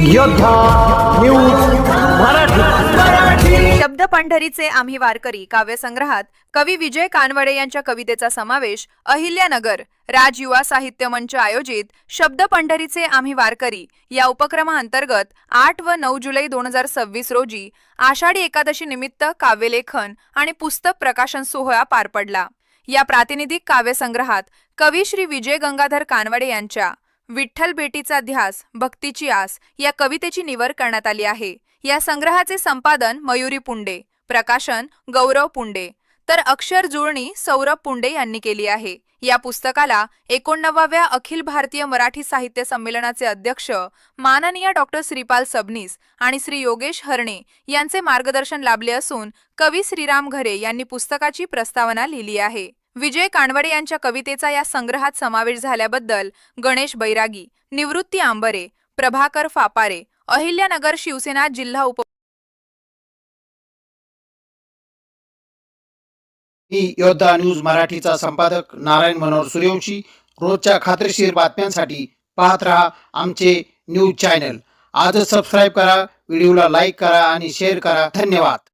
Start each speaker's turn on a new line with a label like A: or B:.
A: योद्धा न्यूज मराठी।
B: शब्द पंढरीचे आम्ही वारकरी काव्यसंग्रहात कवी विजय कानवडे यांच्या कवितेचा समावेश अहिल्यानगर राज युवा साहित्य मंच आयोजित शब्द पंढरीचे आम्ही वारकरी या उपक्रमाअंतर्गत 8 व 9 जुलै 2026 रोजी आषाढी एकादशी निमित्त काव्यलेखन आणि पुस्तक प्रकाशन सोहळा पार पडला। या प्रातिनिधिक काव्यसंग्रहात कवी श्री विजय गंगाधर कानवडे यांच्या विठ्ठल भेटीचा ध्यास भक्तीची आस या कवितेची निवड करण्यात आली आहे। या संग्रहाचे संपादन मयुरी पुंडे, प्रकाशन गौरव पुंडे, तर अक्षर जुळणी सौरभ पुंडे यांनी केली आहे। या पुस्तकाला 89व्या अखिल भारतीय मराठी साहित्य संमेलनाचे अध्यक्ष माननीय डॉक्टर श्रीपाल सबनीस आणि श्री योगेश हरणे यांचे मार्गदर्शन लाभले असून कवी श्रीराम घरे यांनी पुस्तकाची प्रस्तावना लिहिली आहे। विजय कानवडे यांच्या कवितेचा या संग्रहात समावेश झाल्याबद्दल गणेश बैरागी, निवृत्ती आंबरे, प्रभाकर फापारे, अहिल्यानगर शिवसेना जिल्हा उप
A: योद्धा न्यूज मराठीचा संपादक नारायण मनोहर सूर्यवंशी। रोजच्या खात्रीशीर बातम्यांसाठी पाहत रहा आमचे न्यूज चॅनल। आजच सबस्क्राइब करा, व्हिडिओला लाईक करा आणि शेअर करा। धन्यवाद।